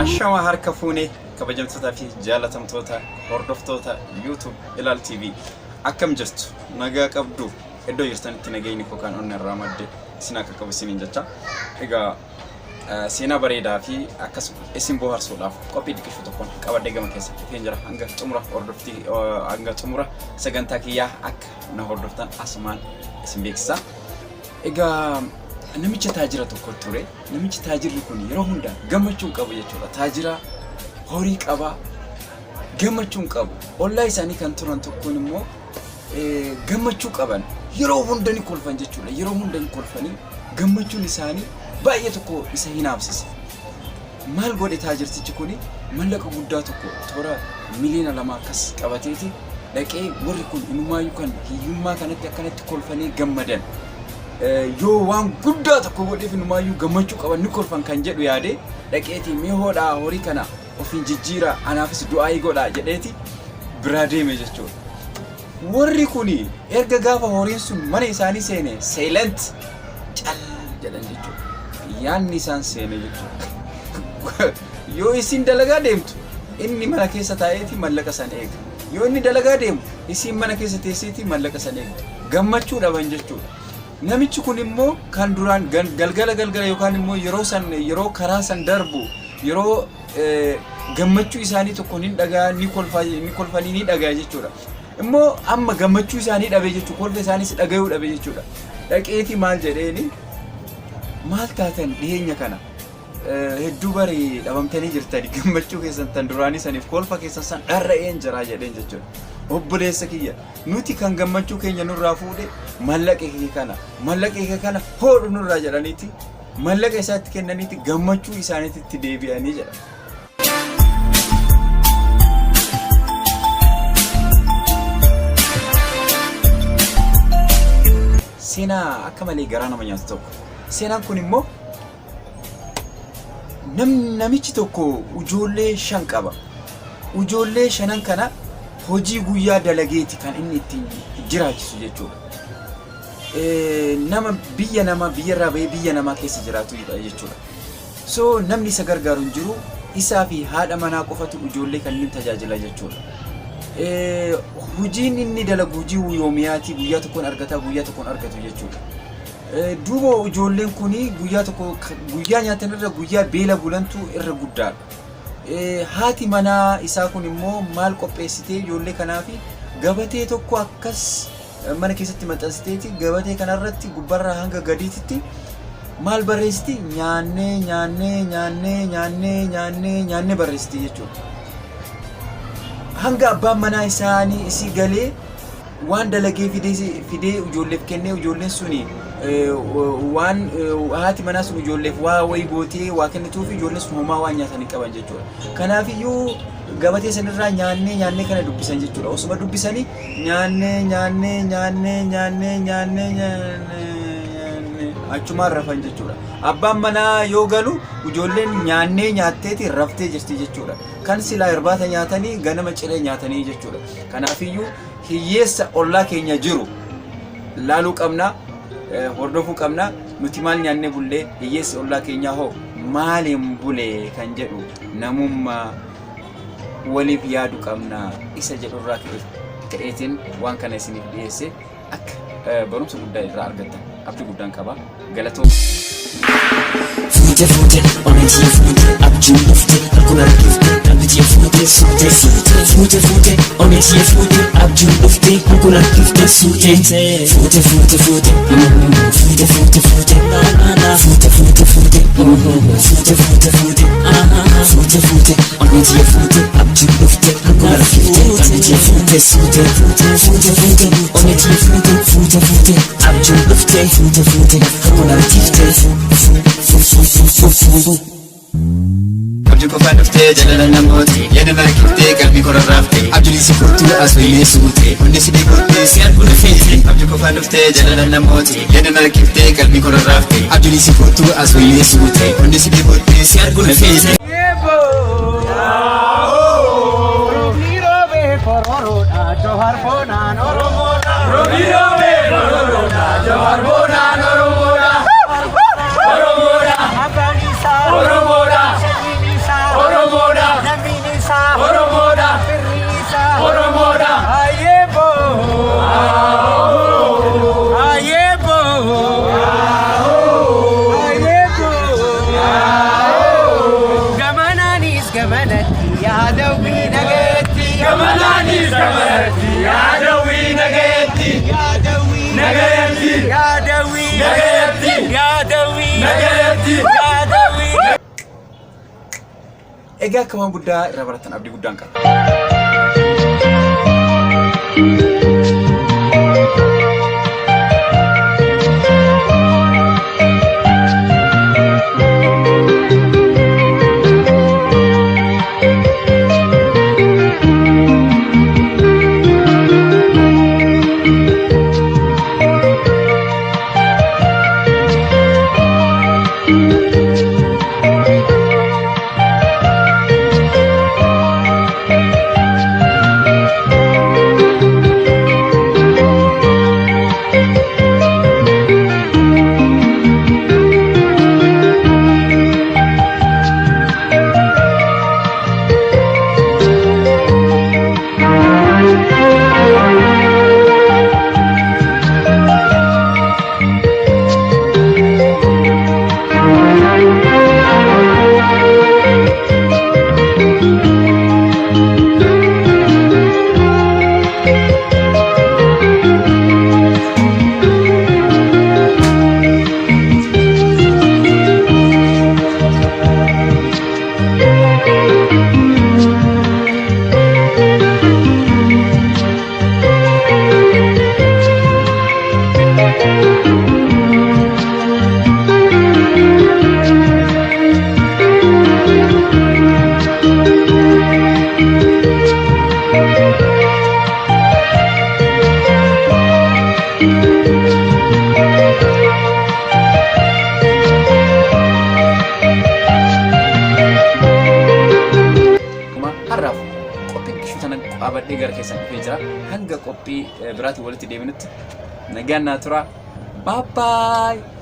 Ashama harka fuune kabajamtoota fi jaalatamtoota hordoftoota YouTube Ilaal TV akkam jirtu nagaa qabdu iddoo jirtanitti nagayni koo kan onnee irraa madde isin akka qabu isiniin jecha egaa seenaa bareedaa fi akkasuma isin bohaarsuudhaaf qophii dhiqishu tokkoon qabadee gama keessatti dhufeen jira hanga xumura hordoftii hanga xumura sagantaa kiyyaa akka na hordoftan asumaan isin beeksisa. Egaa namicha taajira tokko ture namichi taajirri kun yeroo hunda gammachuun qabu jechuudha. Taajira horii qaba gammachuun qabu ollaa isaanii kan turan tokkoon immoo gammachuu qaban yeroo hunda ni kolfan jechuudha. Yeroo hunda ni kolfanii gammachuun isaanii baay'ee tokko isa hinaafsise. Maal godhe taajirtichi kuni mallaqa guddaa tokko toora miliyoona 2 akkas qabateeti dhaqee warri kun inumaayyuu kan hiyyummaa kanatti akkanatti kolfanii gammadan yoo waan guddaa tokko godheef inumaayyuu gammachuu qaban ni kolfan kan jedhu yaade dhaqeeti mee hoodhaa horii kana ofiin jijjiira anaafis du'aayii godhaa jedheeti biraa deeme jechuudha. Warri kuni erga gaafa horiin sun mana isaanii seene silent cal jedhan jechuudha. Yaanni isaan seene jechuudha. Yoo isin dalagaa deemtu inni mana keessa taa'eeti mallaqa san eega. Yoo inni dalagaa deemu isin mana keessa teesseeti mallaqa san eegdu. Gammachuu dhaban jechuudha. Namichi kun immoo kan duraan galgala yookaan immoo yeroo karaa san darbu yeroo gammachuu isaanii tokko ni dhagaa ni kolfanii ni dhagaa jechuudha. Immoo amma gammachuu isaanii dhabe jechuudha. Kolfa isaaniis dhagayuu dhabe jechuudha. Dhaqeeti maal jedheeni maal taatan dhiyeenya kana hedduu barii dhabamtanii jirtani gammachuu keessan tan duraanii saniif kolfa keessan san dharra'een jira jedheen jechuudha. Obboleessa kiyya nuti kan gammachuu keenya nurraa fuudhe mallaqa kee kana hoodhu nurraa jedhaniiti mallaqa isaatti kennaniiti gammachuu isaaniitti deebi'anii jedha. Seenaa akka malee garaa nama nyaatu tokko. Seenaan kun immoo namichi tokko ijoollee 5 qaba. Ijoollee 5 kana hojii guyyaa dalageeti kan inni ittiin jiraachisu jechuudha. Nama biyya irraa bahee biyya namaa keessa jiraatu jechuudha. So namni isa gargaaru hin jiru isaa fi haadha manaa qofatu ijoollee kan inni tajaajila jechuudha. Hojiin inni dalagu hojii yoomiyaati guyyaa tokkoon argata guyyaa tokkoon argatu jechuudha. Duuba ijoolleen kuni guyyaa nyaatan irra guyyaa beela bulantu irra guddaadha. Haati manaa isaa kun immoo maal qopheessitee ijoollee kanaafi gabatee tokko akkas mana keessatti maxxansiteeti gabatee kanarratti gubbarraa hanga gadiitti maal barreessiti nyaannee barreessiti jechuudha. Hanga abbaan manaa isaanii isii galee waan dalagee fidee ijoolleef kennee ijoolleen suni waan haati manaa sun ijoolleef waa wayii gootee waa kennituuf ijoolleen sun homaa waan nyaatanii qaban jechuudha. Kanaaf iyyuu gabatee sanirraa nyaannee kana dubbisan jechuudha. Osuma dubbisanii nyaannee achumaan rafan jechuudha. Abbaan manaa yoo galu ijoolleen nyaatteeti raftee jirti jechuudha. Kan silaa irbaata nyaatanii ganama ciree nyaatanii jechuudha. Kanaaf iyyuu hiyyeessa ollaa keenya jiru laaluu qabna hordofuu qabna. Nuti maal nyaannee bullee hiyyeessa ollaa keenyaa hoo maaliin bulee kan jedhu namummaa waliif yaadu qabna isa jedhurraa ka'eetiin waan kana isiniif dhiyeesse akka barumsa guddaa irraa argattan abdii guddaan qaba. Galatoom. Fute oneti fute abjun fute hakuna fute abjun fute oneti fute abjun fute hakuna fute fute na fute oneti fute abjun fute hakuna fute oneti fute abjun fute hakuna Abjuu qofaa dhuftee jaalala namooti yaada markiftee qalbii korarraaftee abjuun si furtuu as wayyee suutee hundi si dhiqurtee si arguu feete. Abjuu qofaa dhuftee jaalala namooti yaada markiftee qalbii korarraaftee abjuun si furtuu as wayyee suutee hundi si dhiqurtee si arguu feete. Oromoda Egaa akka waan guddaa irraa baratan abdii guddaan qaba. Abadde gara keessan dhufee jira. Hanga qophii biraatti walitti deebinutti nagaan naa tura. Bye bye.